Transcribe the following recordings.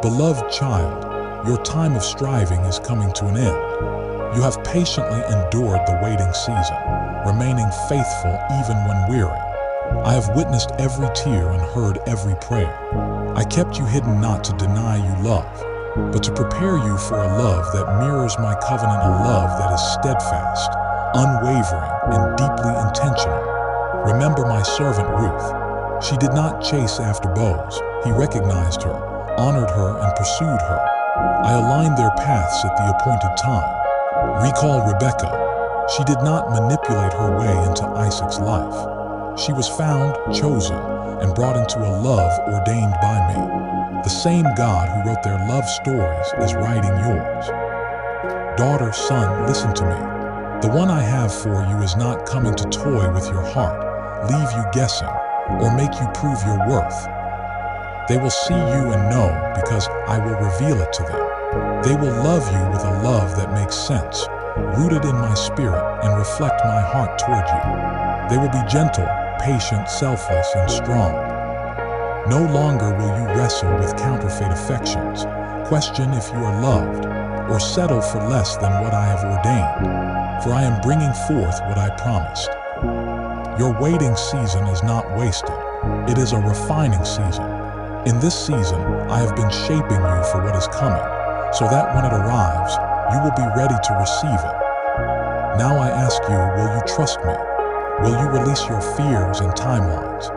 Beloved child, your time of striving is coming to an end. You have patiently endured the waiting season, remaining faithful even when weary. I have witnessed every tear and heard every prayer. I kept you hidden not to deny you love, but to prepare you for a love that mirrors my covenant, a love that is steadfast, unwavering, and deeply intentional. Remember my servant Ruth. She did not chase after Boaz. He recognized her, honored her, and pursued her. I aligned their paths at the appointed time. Recall Rebekah. She did not manipulate her way into Isaac's life. She was found, chosen, and brought into a love ordained by me. The same God who wrote their love stories is writing yours. Daughter, son, listen to me. The one I have for you is not coming to toy with your heart, leave you guessing, or make you prove your worth. They will see you and know because I will reveal it to them. They will love you with a love that makes sense, rooted in my spirit, and reflect my heart toward you. They will be gentle, patient, selfless, and strong. No longer will you wrestle with counterfeit affections, question if you are loved, or settle for less than what I have ordained. For I am bringing forth what I promised. Your waiting season is not wasted. It is a refining season. In this season, I have been shaping you for what is coming, so that when it arrives, you will be ready to receive it. Now I ask you, will you trust me? Will you release your fears and timelines?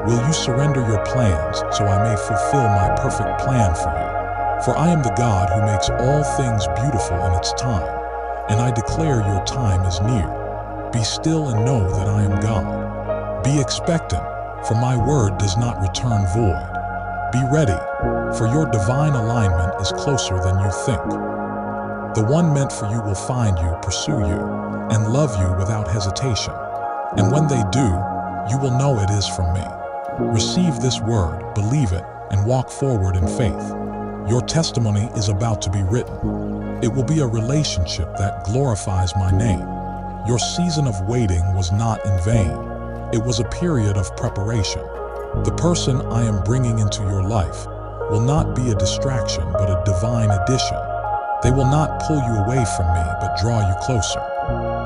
Will you surrender your plans so I may fulfill my perfect plan for you? For I am the God who makes all things beautiful in its time, and I declare your time is near. Be still and know that I am God. Be expectant, for my word does not return void. Be ready, for your divine alignment is closer than you think. The one meant for you will find you, pursue you, and love you without hesitation. And when they do, you will know it is from me. Receive this word, believe it, and walk forward in faith. Your testimony is about to be written. It will be a relationship that glorifies my name. Your season of waiting was not in vain. It was a period of preparation. The person I am bringing into your life will not be a distraction but a divine addition. They will not pull you away from me but draw you closer.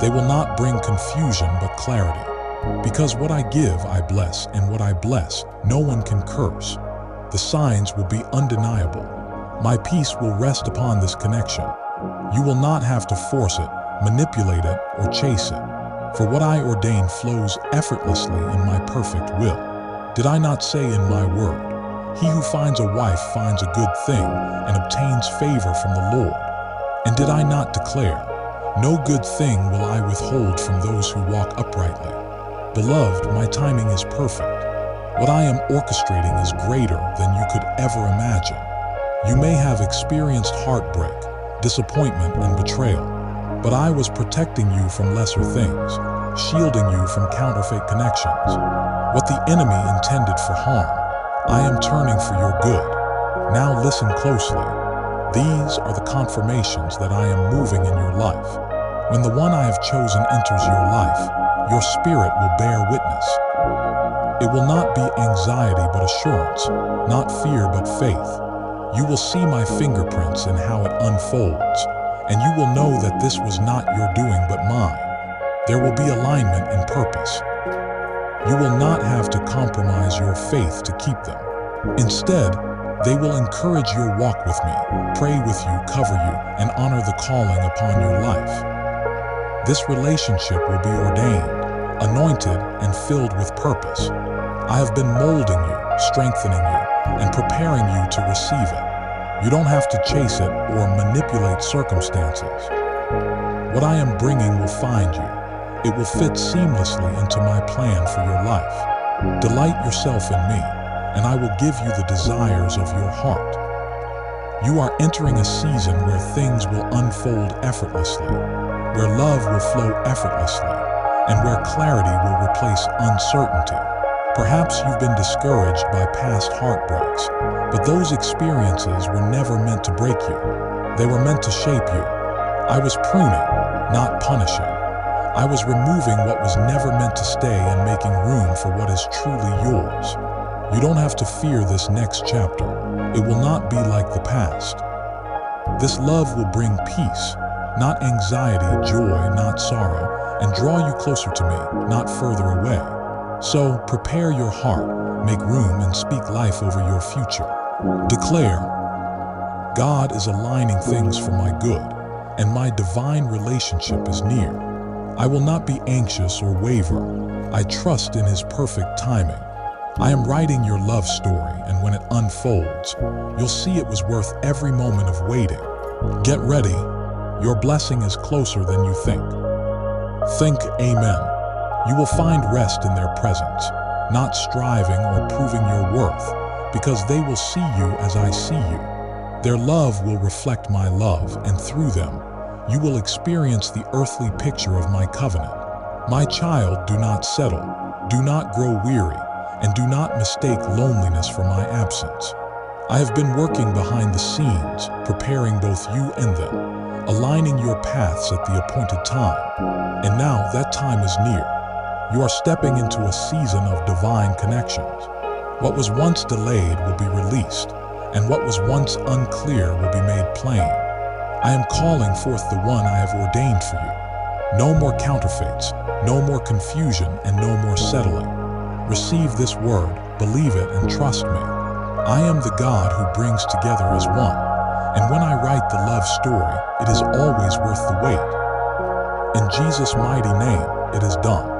They will not bring confusion but clarity. Because what I give, I bless, and what I bless, no one can curse. The signs will be undeniable. My peace will rest upon this connection. You will not have to force it, manipulate it, or chase it. For what I ordain flows effortlessly in my perfect will. Did I not say in my word, he who finds a wife finds a good thing and obtains favor from the Lord? And did I not declare, no good thing will I withhold from those who walk uprightly? Beloved, my timing is perfect. What I am orchestrating is greater than you could ever imagine. You may have experienced heartbreak, disappointment, and betrayal, but I was protecting you from lesser things, shielding you from counterfeit connections. What the enemy intended for harm, I am turning for your good. Now listen closely. These are the confirmations that I am moving in your life. When the one I have chosen enters your life, your spirit will bear witness. It will not be anxiety but assurance, not fear but faith. You will see my fingerprints in how it unfolds, and you will know that this was not your doing but mine. There will be alignment and purpose. You will not have to compromise your faith to keep them. Instead, they will encourage your walk with me, pray with you, cover you, and honor the calling upon your life. This relationship will be ordained, anointed, and filled with purpose. I have been molding you, strengthening you, and preparing you to receive it. You don't have to chase it or manipulate circumstances. What I am bringing will find you. It will fit seamlessly into my plan for your life. Delight yourself in me, and I will give you the desires of your heart. You are entering a season where things will unfold effortlessly, where love will flow effortlessly, and where clarity will replace uncertainty. Perhaps you've been discouraged by past heartbreaks, but those experiences were never meant to break you. They were meant to shape you. I was pruning, not punishing. I was removing what was never meant to stay and making room for what is truly yours. You don't have to fear this next chapter. It will not be like the past. This love will bring peace, not anxiety, joy, not sorrow, and draw you closer to me, not further away. So prepare your heart, make room, and speak life over your future. Declare, God is aligning things for my good, and my divine relationship is near. I will not be anxious or waver. I trust in His perfect timing. I am writing your love story, and when it unfolds, you'll see it was worth every moment of waiting. Get ready. Your blessing is closer than you think. Think amen. You will find rest in their presence, not striving or proving your worth, because they will see you as I see you. Their love will reflect my love, and through them, you will experience the earthly picture of my covenant. My child, do not settle, do not grow weary, and do not mistake loneliness for my absence. I have been working behind the scenes, preparing both you and them, aligning your paths at the appointed time. And now that time is near. You are stepping into a season of divine connections. What was once delayed will be released, and what was once unclear will be made plain. I am calling forth the one I have ordained for you. No more counterfeits, no more confusion, and no more settling. Receive this word, believe it, and trust me. I am the God who brings together as one, and when I write the love story, it is always worth the wait. In Jesus' mighty name, it is done.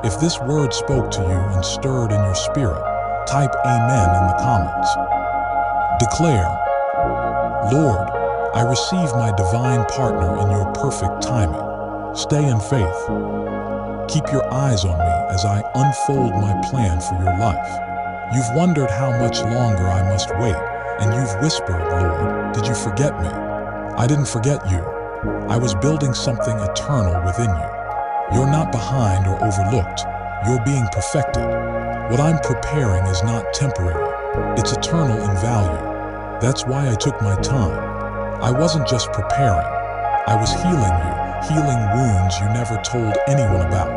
If this word spoke to you and stirred in your spirit, type amen in the comments. Declare, Lord, I receive my divine partner in your perfect timing. Stay in faith. Keep your eyes on me as I unfold my plan for your life. You've wondered how much longer I must wait, and you've whispered, Lord, did you forget me? I didn't forget you. I was building something eternal within you. You're not behind or overlooked. You're being perfected. What I'm preparing is not temporary. It's eternal in value. That's why I took my time. I wasn't just preparing. I was healing you, healing wounds you never told anyone about.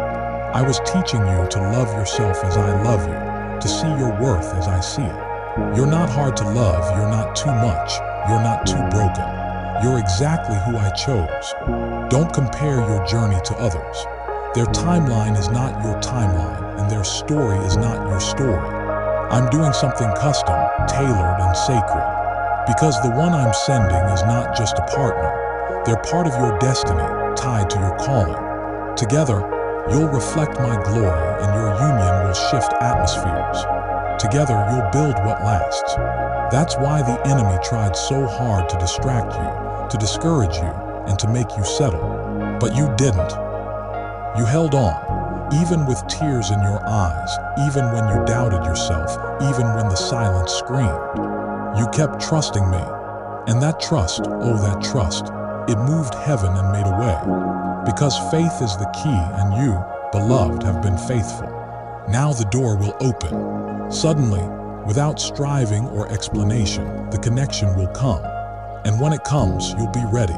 I was teaching you to love yourself as I love you, to see your worth as I see it. You're not hard to love, you're not too much, you're not too broken. You're exactly who I chose. Don't compare your journey to others. Their timeline is not your timeline, and their story is not your story. I'm doing something custom, tailored, and sacred. Because the one I'm sending is not just a partner. They're part of your destiny, tied to your calling. Together, you'll reflect my glory, and your union will shift atmospheres. Together, you'll build what lasts. That's why the enemy tried so hard to distract you, to discourage you, and to make you settle. But you didn't. You held on, even with tears in your eyes, even when you doubted yourself, even when the silence screamed. You kept trusting me, and that trust, oh that trust, it moved heaven and made a way. Because faith is the key, and you, beloved, have been faithful. Now the door will open. Suddenly, without striving or explanation, the connection will come. And when it comes, you'll be ready.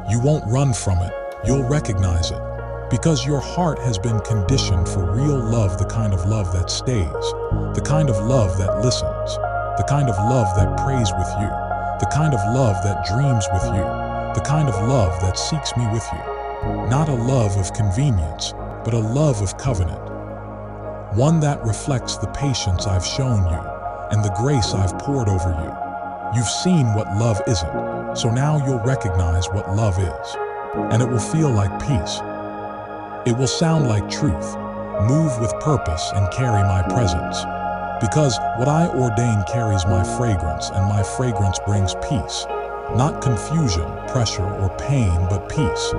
You won't run from it, you'll recognize it. Because your heart has been conditioned for real love, the kind of love that stays, the kind of love that listens, the kind of love that prays with you, the kind of love that dreams with you, the kind of love that seeks me with you. Not a love of convenience, but a love of covenant. One that reflects the patience I've shown you and the grace I've poured over you. You've seen what love isn't, so now you'll recognize what love is. And it will feel like peace. It will sound like truth, move with purpose, and carry my presence. Because what I ordain carries my fragrance, and my fragrance brings peace. Not confusion, pressure, or pain, but peace.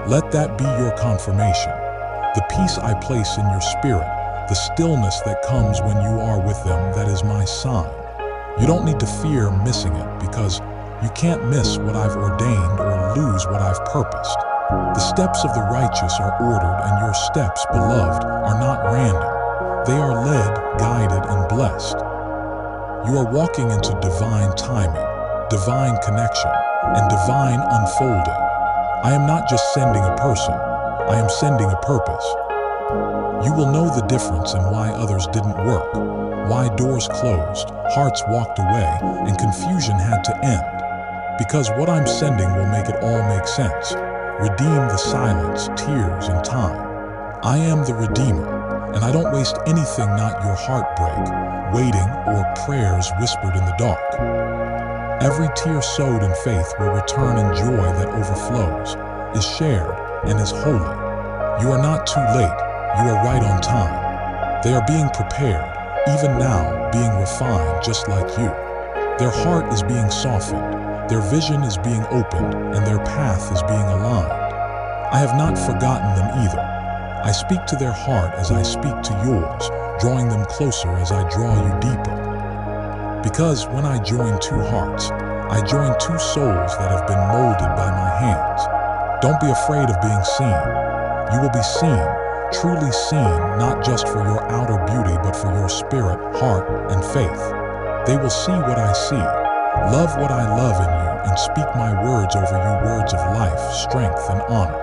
Let that be your confirmation. The peace I place in your spirit, the stillness that comes when you are with them, that is my sign. You don't need to fear missing it, because you can't miss what I've ordained or lose what I've purposed. The steps of the righteous are ordered, and your steps, beloved, are not random. They are led, guided, and blessed. You are walking into divine timing, divine connection, and divine unfolding. I am not just sending a person, I am sending a purpose. You will know the difference in why others didn't work, why doors closed, hearts walked away, and confusion had to end. Because what I'm sending will make it all make sense. Redeem the silence, tears, and time. I am the Redeemer, and I don't waste anything not your heartbreak, waiting, or prayers whispered in the dark. Every tear sowed in faith will return in joy that overflows, is shared, and is holy. You are not too late, you are right on time. They are being prepared, even now, being refined just like you. Their heart is being softened, their vision is being opened, and their path is being aligned. I have not forgotten them either. I speak to their heart as I speak to yours, drawing them closer as I draw you deeper. Because when I join two hearts, I join two souls that have been molded by my hands. Don't be afraid of being seen. You will be seen, truly seen, not just for your outer beauty, but for your spirit, heart, and faith. They will see what I see, love what I love in you, and speak my words over you, words of life, strength, and honor.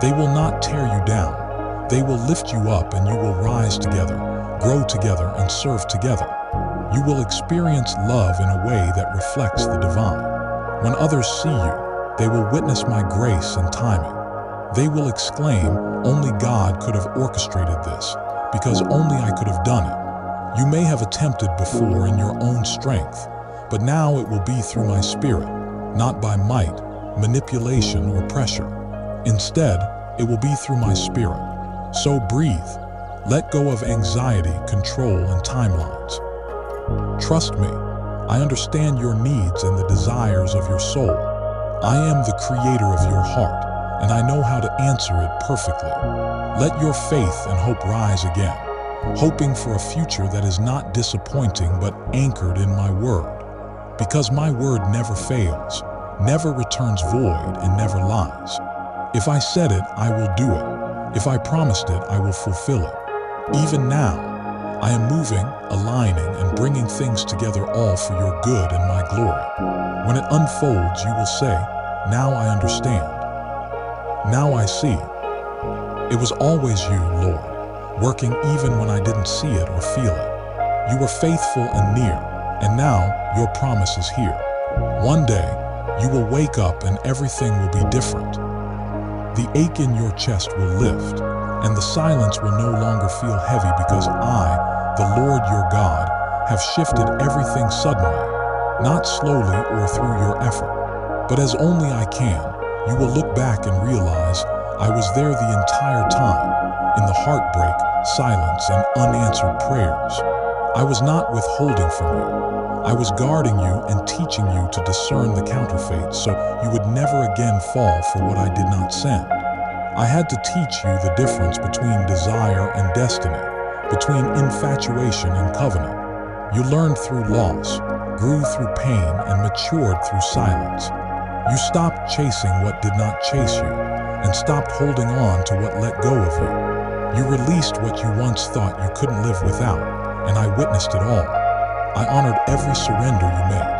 They will not tear you down. They will lift you up, and you will rise together, grow together, and serve together. You will experience love in a way that reflects the divine. When others see you, they will witness my grace and timing. They will exclaim, "Only God could have orchestrated this, because only I could have done it." You may have attempted before in your own strength, but now it will be through my spirit, not by might, manipulation, or pressure. Instead, it will be through my spirit. So breathe. Let go of anxiety, control, and timelines. Trust me, I understand your needs and the desires of your soul. I am the creator of your heart, and I know how to answer it perfectly. Let your faith and hope rise again, hoping for a future that is not disappointing but anchored in my word. Because my word never fails, never returns void, and never lies. If I said it, I will do it. If I promised it, I will fulfill it. Even now, I am moving, aligning, and bringing things together all for your good and my glory. When it unfolds, you will say, "Now I understand. Now I see." It was always you, Lord, working even when I didn't see it or feel it. You were faithful and near, and now your promise is here. One day, you will wake up and everything will be different. The ache in your chest will lift, and the silence will no longer feel heavy, because I, the Lord your God, have shifted everything suddenly, not slowly or through your effort, but as only I can. You will look back and realize I was there the entire time, in the heartbreak, silence, and unanswered prayers. I was not withholding from you. I was guarding you and teaching you to discern the counterfeits so you would never again fall for what I did not send. I had to teach you the difference between desire and destiny, between infatuation and covenant. You learned through loss, grew through pain, and matured through silence. You stopped chasing what did not chase you, and stopped holding on to what let go of you. You released what you once thought you couldn't live without, and I witnessed it all. I honored every surrender you made.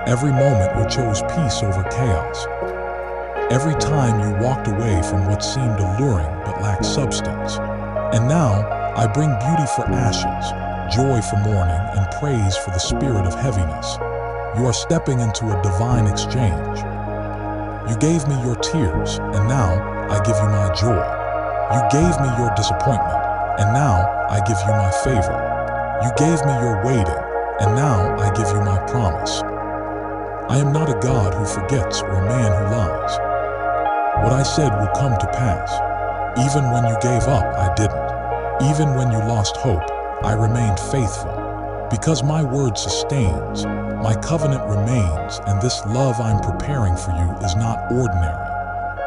Every moment you chose peace over chaos. Every time you walked away from what seemed alluring but lacked substance. And now, I bring beauty for ashes, joy for mourning, and praise for the spirit of heaviness. You are stepping into a divine exchange. You gave me your tears, and now I give you my joy. You gave me your disappointment, and now I give you my favor. You gave me your waiting, and now I give you my promise. I am not a God who forgets or a man who lies. What I said will come to pass. Even when you gave up, I didn't. Even when you lost hope, I remained faithful. Because my word sustains, my covenant remains, and this love I'm preparing for you is not ordinary.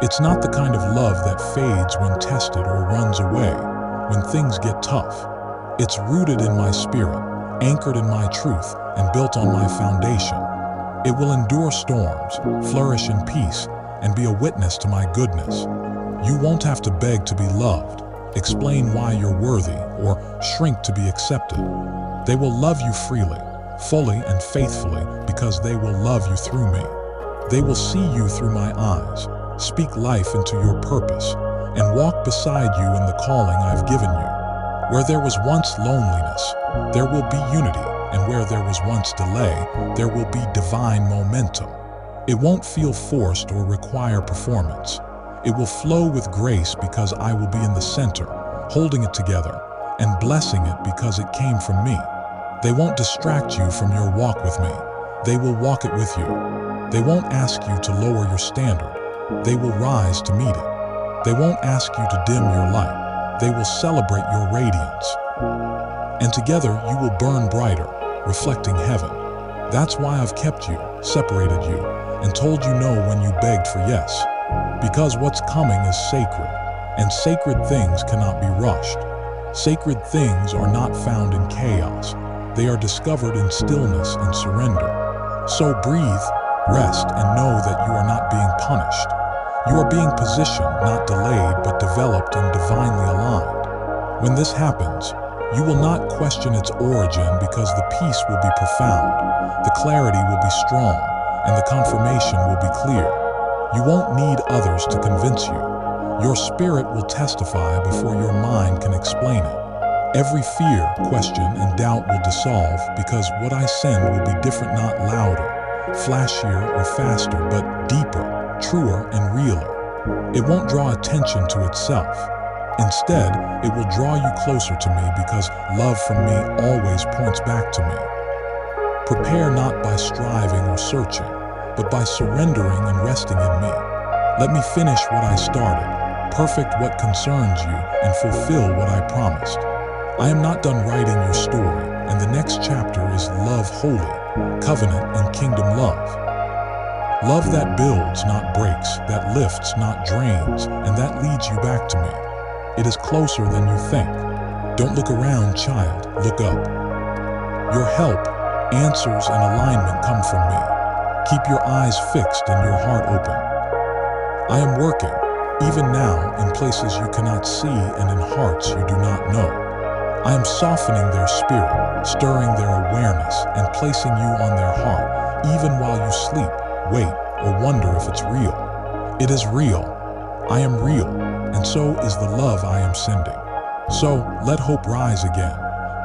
It's not the kind of love that fades when tested or runs away when things get tough. It's rooted in my spirit, anchored in my truth, and built on my foundation. It will endure storms, flourish in peace, and be a witness to my goodness. You won't have to beg to be loved, explain why you're worthy, or shrink to be accepted. They will love you freely, fully and faithfully, because they will love you through me. They will see you through my eyes, speak life into your purpose, and walk beside you in the calling I've given you. Where there was once loneliness, there will be unity, and where there was once delay, there will be divine momentum. It won't feel forced or require performance. It will flow with grace because I will be in the center, holding it together, and blessing it because it came from me. They won't distract you from your walk with me. They will walk it with you. They won't ask you to lower your standard. They will rise to meet it. They won't ask you to dim your light. They will celebrate your radiance. And together you will burn brighter, reflecting heaven. That's why I've kept you, separated you, and told you no when you begged for yes. Because what's coming is sacred, and sacred things cannot be rushed. Sacred things are not found in chaos. They are discovered in stillness and surrender. So breathe, rest, and know that you are not being punished. You are being positioned, not delayed, but developed and divinely aligned. When this happens, you will not question its origin because the peace will be profound, the clarity will be strong, and the confirmation will be clear. You won't need others to convince you. Your spirit will testify before your mind can explain it. Every fear, question, and doubt will dissolve because what I send will be different, not louder, flashier, or faster, but deeper, truer, and realer. It won't draw attention to itself. Instead, it will draw you closer to me because love from me always points back to me. Prepare not by striving or searching, but by surrendering and resting in me. Let me finish what I started, perfect what concerns you, and fulfill what I promised. I am not done writing your story, and the next chapter is love holy, covenant, and kingdom love. Love that builds, not breaks, that lifts, not drains, and that leads you back to me. It is closer than you think. Don't look around, child, look up. Your help, answers, and alignment come from me. Keep your eyes fixed and your heart open. I am working, even now, in places you cannot see and in hearts you do not know. I am softening their spirit, stirring their awareness, and placing you on their heart, even while you sleep, wait, or wonder if it's real. It is real. I am real, and so is the love I am sending. So, let hope rise again,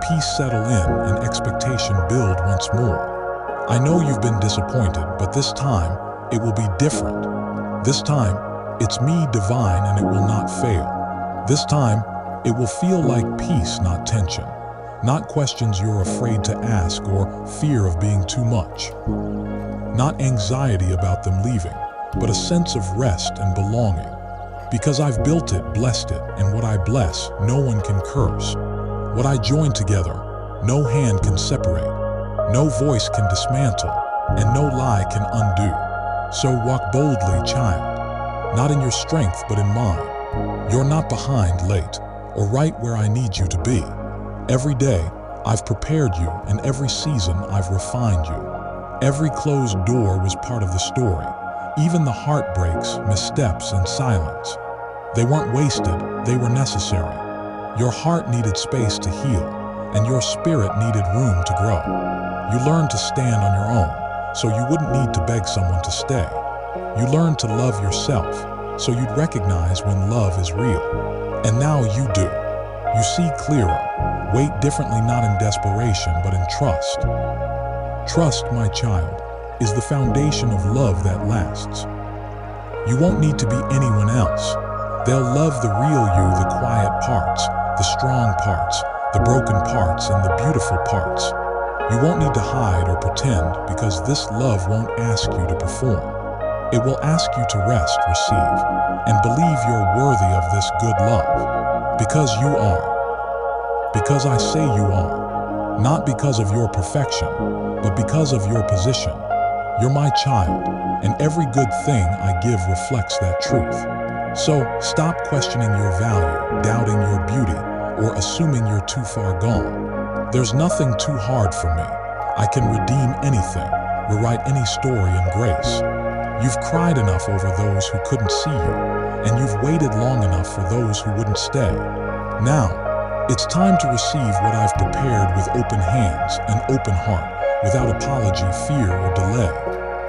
peace settle in, and expectation build once more. I know you've been disappointed, but this time, it will be different. This time, it's me, divine, and it will not fail. This time, it will feel like peace, not tension, not questions you're afraid to ask or fear of being too much, not anxiety about them leaving, but a sense of rest and belonging. Because I've built it, blessed it, and what I bless, no one can curse. What I join together, no hand can separate, no voice can dismantle, and no lie can undo. So walk boldly, child, not in your strength but in mine. You're not behind, late, or right where I need you to be. Every day, I've prepared you, and every season, I've refined you. Every closed door was part of the story, even the heartbreaks, missteps, and silence. They weren't wasted, they were necessary. Your heart needed space to heal, and your spirit needed room to grow. You learned to stand on your own, so you wouldn't need to beg someone to stay. You learned to love yourself, so you'd recognize when love is real. And now you do. You see clearer, wait differently, not in desperation, but in trust. Trust, my child, is the foundation of love that lasts. You won't need to be anyone else. They'll love the real you, the quiet parts, the strong parts, the broken parts, and the beautiful parts. You won't need to hide or pretend because this love won't ask you to perform. It will ask you to rest, receive, and believe you're worthy of this good love. Because you are. Because I say you are. Not because of your perfection, but because of your position. You're my child, and every good thing I give reflects that truth. So stop questioning your value, doubting your beauty, or assuming you're too far gone. There's nothing too hard for me. I can redeem anything, rewrite any story in grace. You've cried enough over those who couldn't see you, and you've waited long enough for those who wouldn't stay. Now, it's time to receive what I've prepared with open hands, an open heart, without apology, fear, or delay.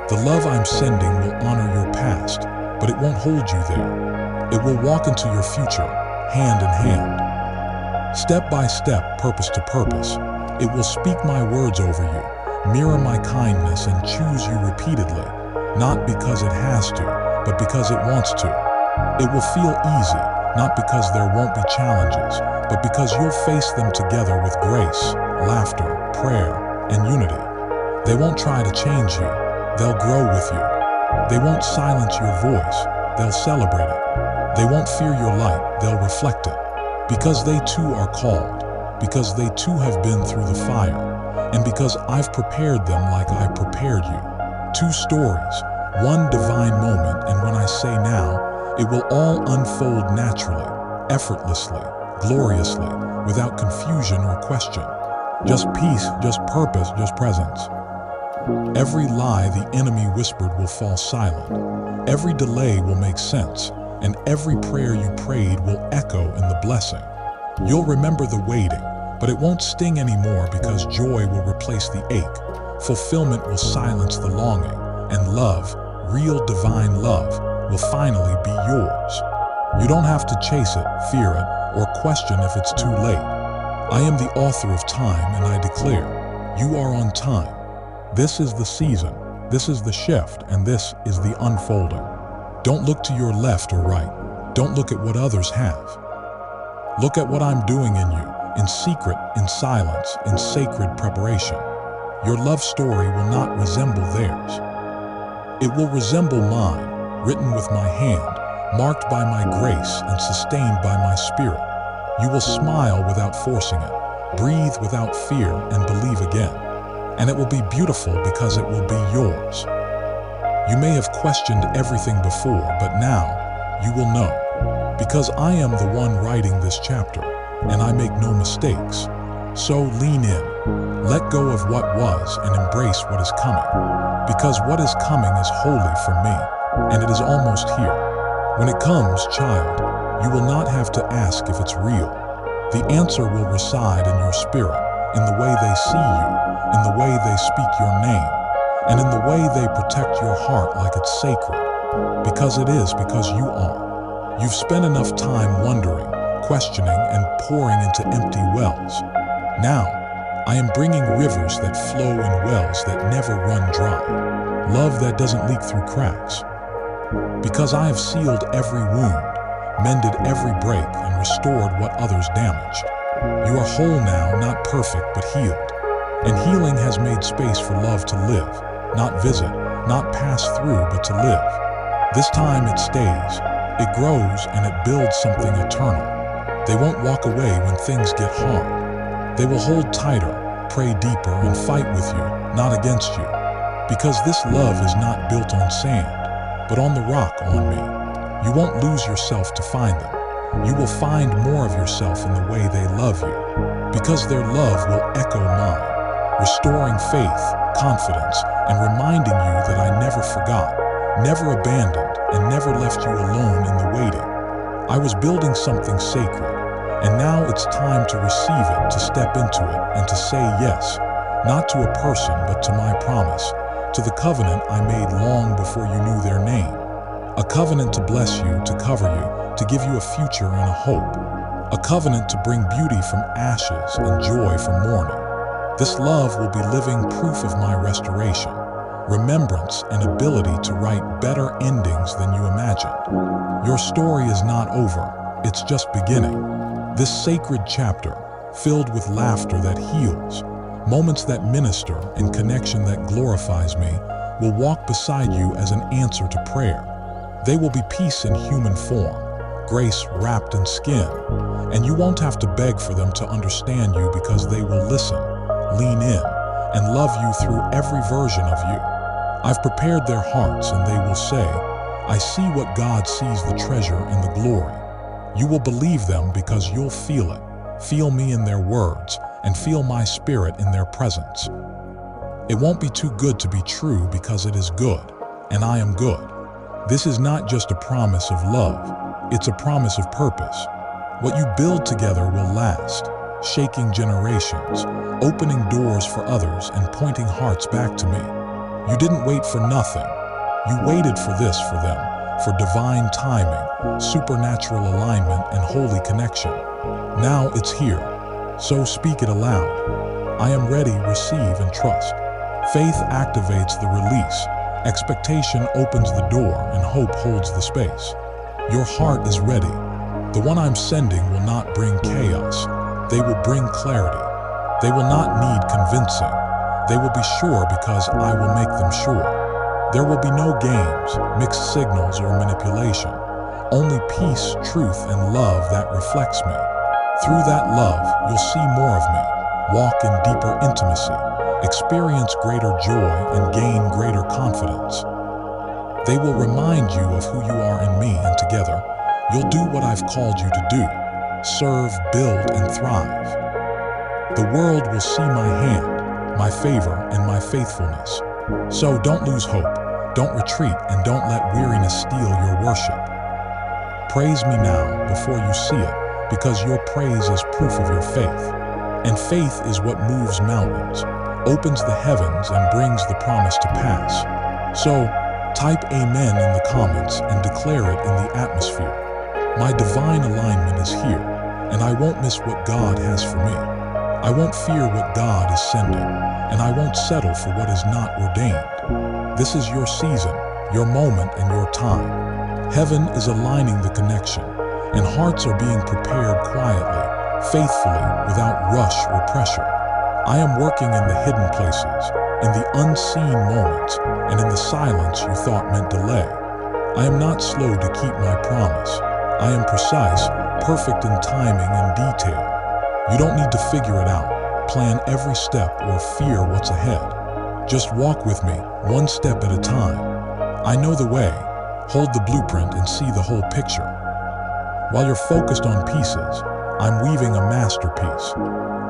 The love I'm sending will honor your past, but it won't hold you there. It will walk into your future, hand in hand. Step by step, purpose to purpose. It will speak my words over you, mirror my kindness, and choose you repeatedly, not because it has to, but because it wants to. It will feel easy, not because there won't be challenges, but because you'll face them together with grace, laughter, prayer, and unity. They won't try to change you, they'll grow with you. They won't silence your voice, they'll celebrate it. They won't fear your light, they'll reflect it. Because they too are called, because they too have been through the fire, and because I've prepared them like I prepared you. 2 stories, one divine moment, and when I say now, it will all unfold naturally, effortlessly, gloriously, without confusion or question. Just peace, just purpose, just presence. Every lie the enemy whispered will fall silent. Every delay will make sense, and every prayer you prayed will echo in the blessing. You'll remember the waiting, but it won't sting anymore because joy will replace the ache. Fulfillment will silence the longing, and love, real divine love, will finally be yours. You don't have to chase it, fear it, or question if it's too late. I am the author of time, and I declare, you are on time. This is the season, this is the shift, and this is the unfolding. Don't look to your left or right. Don't look at what others have. Look at what I'm doing in you, in secret, in silence, in sacred preparation. Your love story will not resemble theirs. It will resemble mine, written with my hand, marked by my grace and sustained by my spirit. You will smile without forcing it, breathe without fear, and believe again. And it will be beautiful because it will be yours. You may have questioned everything before, but now you will know. Because I am the one writing this chapter, and I make no mistakes. So lean in, let go of what was, and embrace what is coming. Because what is coming is holy for me, and it is almost here. When it comes, child, you will not have to ask if it's real. The answer will reside in your spirit, in the way they see you, in the way they speak your name, and in the way they protect your heart like it's sacred. Because it is, because you are. You've spent enough time wondering, questioning, and pouring into empty wells. Now, I am bringing rivers that flow in wells that never run dry. Love that doesn't leak through cracks. Because I have sealed every wound, mended every break, and restored what others damaged. You are whole now, not perfect, but healed. And healing has made space for love to live, not visit, not pass through, but to live. This time it stays, it grows, and it builds something eternal. They won't walk away when things get hard. They will hold tighter, pray deeper, and fight with you, not against you. Because this love is not built on sand, but on the rock, on me. You won't lose yourself to find them. You will find more of yourself in the way they love you. Because their love will echo mine, restoring faith, confidence, and reminding you that I never forgot, never abandoned, and never left you alone in the waiting. I was building something sacred, and now it's time to receive it, to step into it, and to say yes, not to a person, but to my promise, to the covenant I made long before you knew their name. A covenant to bless you, to cover you, to give you a future and a hope. A covenant to bring beauty from ashes and joy from mourning. This love will be living proof of my restoration, remembrance, and ability to write better endings than you imagined. Your story is not over, it's just beginning. This sacred chapter, filled with laughter that heals, moments that minister, and connection that glorifies me, will walk beside you as an answer to prayer. They will be peace in human form, grace wrapped in skin, and you won't have to beg for them to understand you because they will listen, lean in, and love you through every version of you. I've prepared their hearts, and they will say, I see what God sees, the treasure and the glory. You will believe them because you'll feel it, feel me in their words, and feel my spirit in their presence. It won't be too good to be true because it is good, and I am good. This is not just a promise of love, it's a promise of purpose. What you build together will last, shaking generations, opening doors for others, and pointing hearts back to me. You didn't wait for nothing. You waited for this for them, for divine timing, supernatural alignment, and holy connection. Now it's here, so speak it aloud. I am ready, receive, and trust. Faith activates the release, expectation opens the door, and hope holds the space. Your heart is ready. The one I'm sending will not bring chaos. They will bring clarity. They will not need convincing. They will be sure because I will make them sure. There will be no games, mixed signals, or manipulation. Only peace, truth, and love that reflects me. Through that love, you'll see more of me, walk in deeper intimacy, experience greater joy, and gain greater confidence. They will remind you of who you are in me, and together, you'll do what I've called you to do: serve, build, and thrive. The world will see my hand, my favor, and my faithfulness. So don't lose hope, don't retreat, and don't let weariness steal your worship. Praise me now before you see it, because your praise is proof of your faith. And faith is what moves mountains, opens the heavens, and brings the promise to pass. So, type amen in the comments and declare it in the atmosphere. My divine alignment is here, and I won't miss what God has for me. I won't fear what God is sending, and I won't settle for what is not ordained. This is your season, your moment, and your time. Heaven is aligning the connection, and hearts are being prepared quietly, faithfully, without rush or pressure. I am working in the hidden places, in the unseen moments, and in the silence you thought meant delay. I am not slow to keep my promise. I am precise, perfect in timing and detail. You don't need to figure it out, plan every step, or fear what's ahead. Just walk with me, one step at a time. I know the way. Hold the blueprint and see the whole picture. While you're focused on pieces, I'm weaving a masterpiece.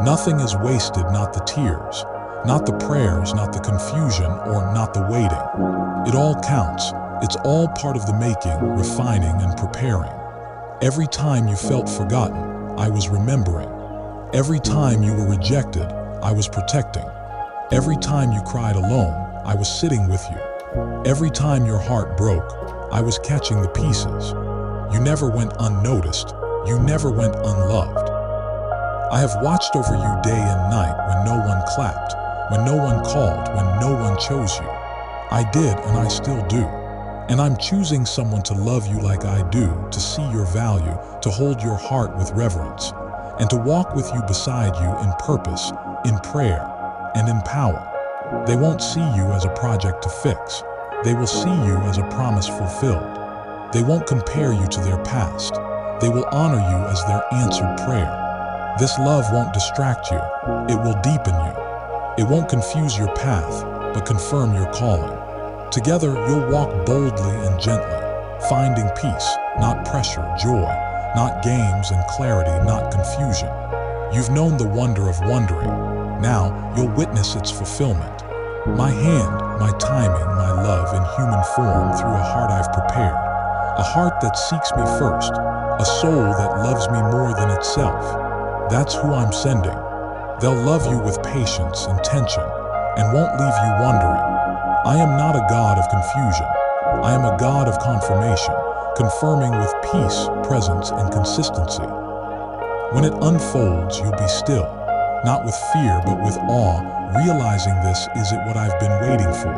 Nothing is wasted, not the tears, not the prayers, not the confusion, or not the waiting. It all counts. It's all part of the making, refining, and preparing. Every time you felt forgotten, I was remembering. Every time you were rejected, I was protecting. Every time you cried alone, I was sitting with you. Every time your heart broke, I was catching the pieces. You never went unnoticed. You never went unloved. I have watched over you day and night when no one clapped, when no one called, when no one chose you. I did, and I still do. And I'm choosing someone to love you like I do, to see your value, to hold your heart with reverence, and to walk with you beside you in purpose, in prayer, and in power. They won't see you as a project to fix. They will see you as a promise fulfilled. They won't compare you to their past. They will honor you as their answered prayer. This love won't distract you. It will deepen you. It won't confuse your path, but confirm your calling. Together, you'll walk boldly and gently, finding peace, not pressure, joy, not games, and clarity, not confusion. You've known the wonder of wondering. Now, you'll witness its fulfillment. My hand, my timing, my love in human form through a heart I've prepared. A heart that seeks me first. A soul that loves me more than itself. That's who I'm sending. They'll love you with patience, intention, and won't leave you wondering. I am not a God of confusion. I am a God of confirmation, confirming with peace, presence, and consistency. When it unfolds, you'll be still, not with fear, but with awe, realizing this is it what I've been waiting for.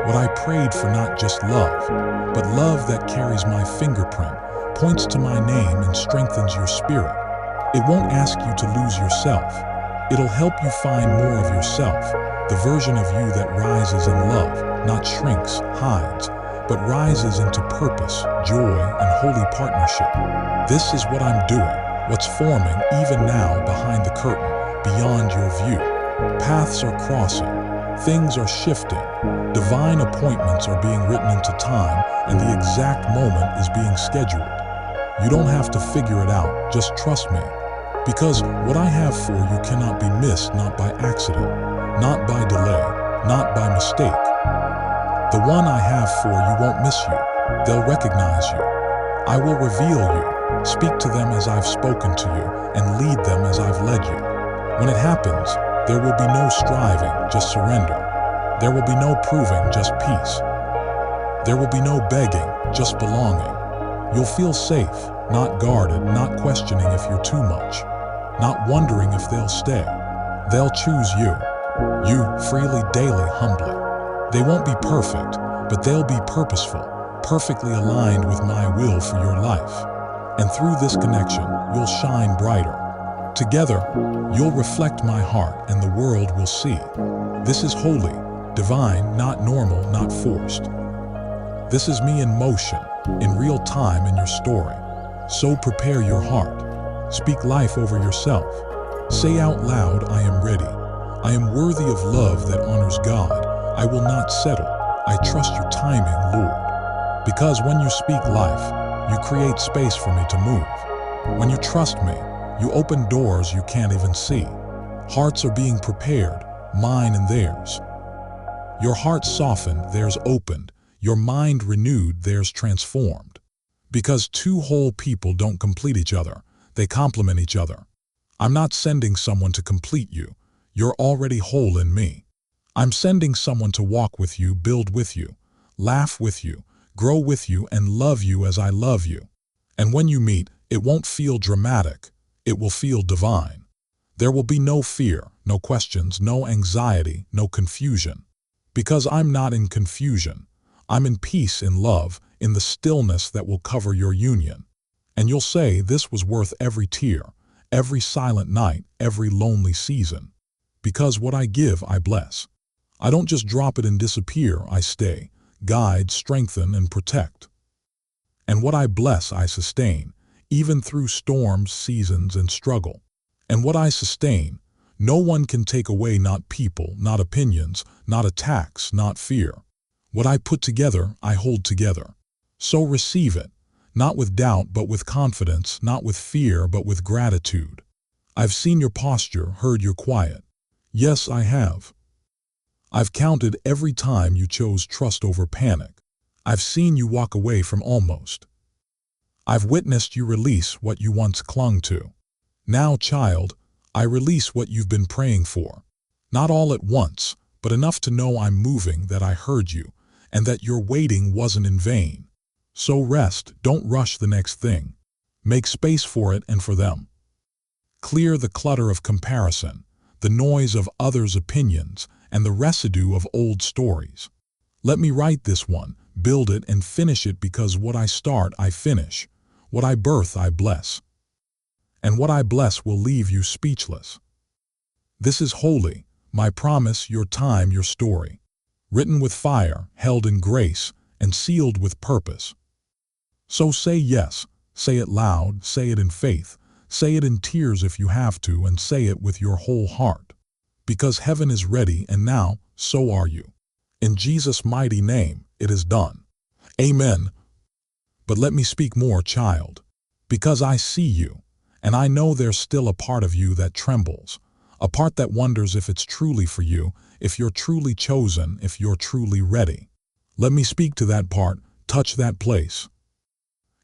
What I prayed for, not just love, but love that carries my fingerprint, points to my name, and strengthens your spirit. It won't ask you to lose yourself. It'll help you find more of yourself, the version of you that rises in love, not shrinks, hides, but rises into purpose, joy, and holy partnership. This is what I'm doing, what's forming even now behind the curtain, beyond your view. Paths are crossing, things are shifting, divine appointments are being written into time, and the exact moment is being scheduled. You don't have to figure it out, just trust me. Because what I have for you cannot be missed, not by accident, not by delay, not by mistake. The one I have for you won't miss you. They'll recognize you. I will reveal you, speak to them as I've spoken to you, and lead them as I've led you. When it happens, there will be no striving, just surrender. There will be no proving, just peace. There will be no begging, just belonging. You'll feel safe, not guarded, not questioning if you're too much, not wondering if they'll stay. They'll choose you. You, freely, daily, humbly. They won't be perfect, but they'll be purposeful, perfectly aligned with my will for your life. And through this connection, you'll shine brighter. Together, you'll reflect my heart and the world will see. This is holy, divine, not normal, not forced. This is me in motion, in real time in your story. So prepare your heart. Speak life over yourself. Say out loud, I am ready. I am worthy of love that honors God. I will not settle. I trust your timing, Lord. Because when you speak life, you create space for me to move. When you trust me, you open doors you can't even see. Hearts are being prepared, mine and theirs. Your heart softened, theirs opened. Your mind renewed, theirs transformed. Because two whole people don't complete each other, they complement each other. I'm not sending someone to complete you. You're already whole in me. I'm sending someone to walk with you, build with you, laugh with you, grow with you, and love you as I love you. And when you meet, it won't feel dramatic. It will feel divine. There will be no fear, no questions, no anxiety, no confusion. Because I'm not in confusion. I'm in peace, in love, in the stillness that will cover your union. And you'll say, this was worth every tear, every silent night, every lonely season. Because what I give, I bless. I don't just drop it and disappear, I stay, guide, strengthen, and protect. And what I bless, I sustain, even through storms, seasons, and struggle. And what I sustain, no one can take away, not people, not opinions, not attacks, not fear. What I put together, I hold together. So receive it, not with doubt but with confidence, not with fear but with gratitude. I've seen your posture, heard your quiet. Yes, I have. I've counted every time you chose trust over panic. I've seen you walk away from almost. I've witnessed you release what you once clung to. Now, child, I release what you've been praying for. Not all at once, but enough to know I'm moving, that I heard you, and that your waiting wasn't in vain. So rest, don't rush the next thing. Make space for it and for them. Clear the clutter of comparison, the noise of others' opinions, and the residue of old stories. Let me write this one, build it and finish it, because what I start, I finish. What I birth, I bless. And what I bless will leave you speechless. This is holy, my promise, your time, your story. Written with fire, held in grace, and sealed with purpose. So say yes, say it loud, say it in faith, say it in tears if you have to, and say it with your whole heart. Because heaven is ready, and now, so are you. In Jesus' mighty name, it is done. Amen. But let me speak more, child. Because I see you, and I know there's still a part of you that trembles, a part that wonders if it's truly for you, if you're truly chosen, if you're truly ready. Let me speak to that part, touch that place.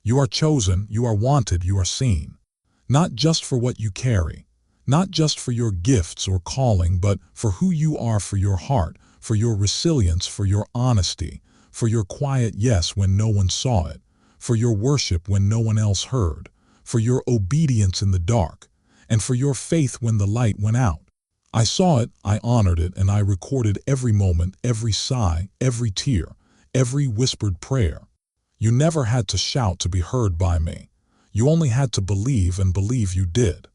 You are chosen, you are wanted, you are seen. Not just for what you carry, not just for your gifts or calling, but for who you are, for your heart, for your resilience, for your honesty, for your quiet yes when no one saw it, for your worship when no one else heard, for your obedience in the dark, and for your faith when the light went out. I saw it, I honored it, and I recorded every moment, every sigh, every tear, every whispered prayer. You never had to shout to be heard by me. You only had to believe, and believe you did.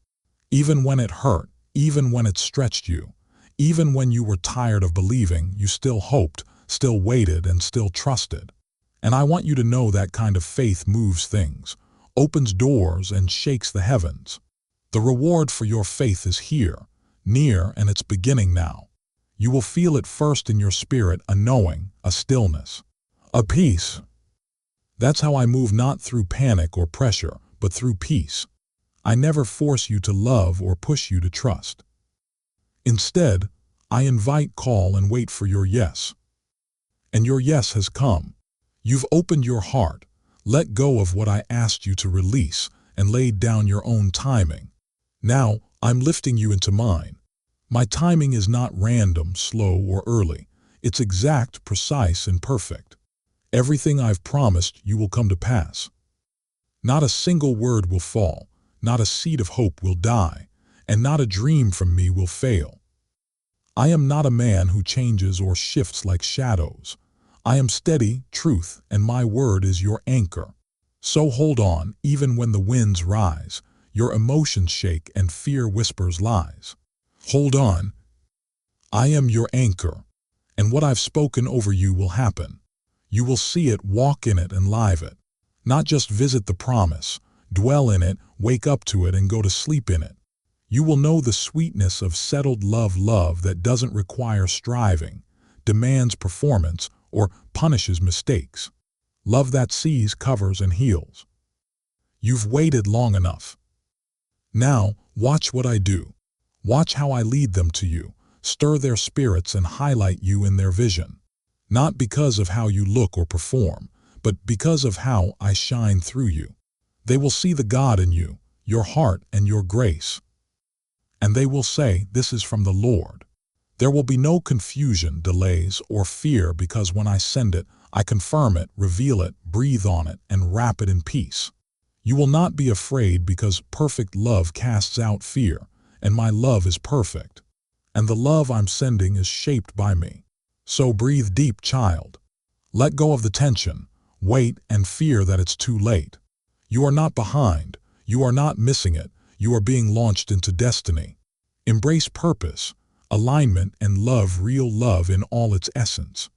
Even when it hurt, even when it stretched you, even when you were tired of believing, you still hoped, still waited, and still trusted. And I want you to know that kind of faith moves things, opens doors, and shakes the heavens. The reward for your faith is here, near, and it's beginning now. You will feel it first in your spirit, a knowing, a stillness, a peace. That's how I move, not through panic or pressure, but through peace. I never force you to love or push you to trust. Instead, I invite, call, and wait for your yes. And your yes has come. You've opened your heart, let go of what I asked you to release, and laid down your own timing. Now, I'm lifting you into mine. My timing is not random, slow, or early. It's exact, precise, and perfect. Everything I've promised you will come to pass. Not a single word will fall, not a seed of hope will die, and not a dream from me will fail. I am not a man who changes or shifts like shadows. I am steady, truth, and my word is your anchor. So hold on, even when the winds rise, your emotions shake and fear whispers lies. Hold on. I am your anchor, and what I've spoken over you will happen. You will see it, walk in it, and live it. Not just visit the promise, dwell in it, wake up to it, and go to sleep in it. You will know the sweetness of settled love that doesn't require striving, demands performance, or punishes mistakes. Love that sees, covers, and heals. You've waited long enough. Now, watch what I do. Watch how I lead them to you, stir their spirits, and highlight you in their vision. Not because of how you look or perform, but because of how I shine through you. They will see the God in you, your heart, and your grace. And they will say, "This is from the Lord." There will be no confusion, delays, or fear, because when I send it, I confirm it, reveal it, breathe on it, and wrap it in peace. You will not be afraid, because perfect love casts out fear, and my love is perfect. And the love I'm sending is shaped by me. So breathe deep, child. Let go of the tension, wait, and fear that it's too late. You are not behind. You are not missing it. You are being launched into destiny. Embrace purpose, alignment, and love, real love in all its essence.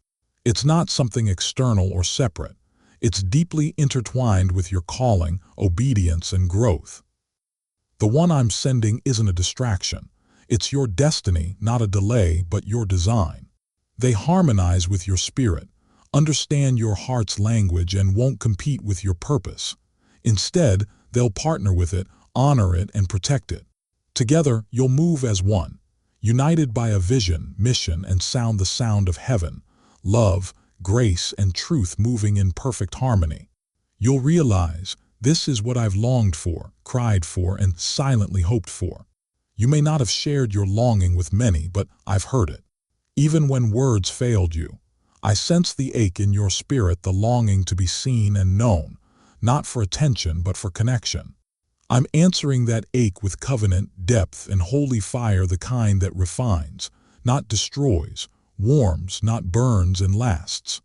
It's not something external or separate. It's deeply intertwined with your calling, obedience, and growth. The one I'm sending isn't a distraction. It's your destiny, not a delay, but your design. They harmonize with your spirit, understand your heart's language, and won't compete with your purpose. Instead, they'll partner with it, honor it, and protect it. Together, you'll move as one, united by a vision, mission, and sound, the sound of heaven, love, grace, and truth moving in perfect harmony. You'll realize, this is what I've longed for, cried for, and silently hoped for. You may not have shared your longing with many, but I've heard it. Even when words failed you, I sense the ache in your spirit, the longing to be seen and known, not for attention, but for connection. I'm answering that ache with covenant, depth, and holy fire, the kind that refines, not destroys, warms, not burns, and lasts.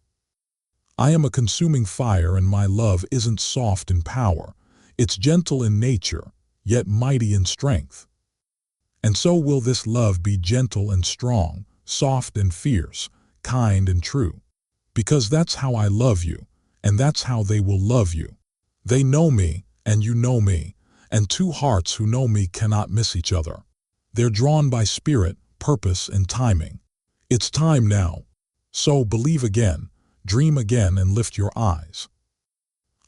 I am a consuming fire, and my love isn't soft in power. It's gentle in nature, yet mighty in strength. And so will this love be, gentle and strong, soft and fierce, kind and true. Because that's how I love you, and that's how they will love you. They know me, and you know me, and two hearts who know me cannot miss each other. They're drawn by spirit, purpose, and timing. It's time now. So believe again, dream again, and lift your eyes.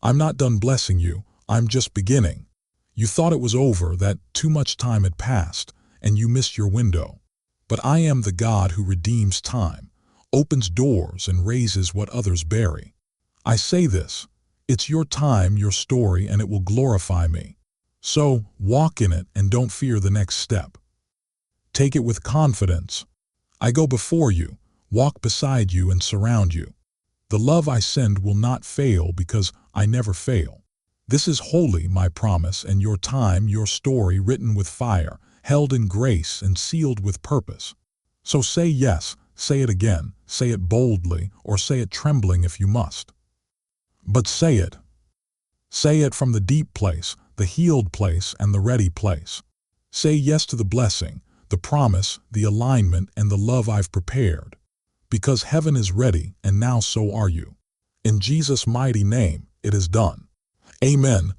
I'm not done blessing you, I'm just beginning. You thought it was over, that too much time had passed, and you missed your window. But I am the God who redeems time, opens doors, and raises what others bury. I say this, it's your time, your story, and it will glorify me. So walk in it and don't fear the next step. Take it with confidence. I go before you, walk beside you, and surround you. The love I send will not fail, because I never fail. This is holy, my promise, and your time, your story, written with fire, held in grace, and sealed with purpose. So say yes, say it again, say it boldly, or say it trembling if you must. But say it. Say it from the deep place, the healed place, and the ready place. Say yes to the blessing, the promise, the alignment, and the love I've prepared. Because heaven is ready, and now so are you. In Jesus' mighty name, it is done. Amen.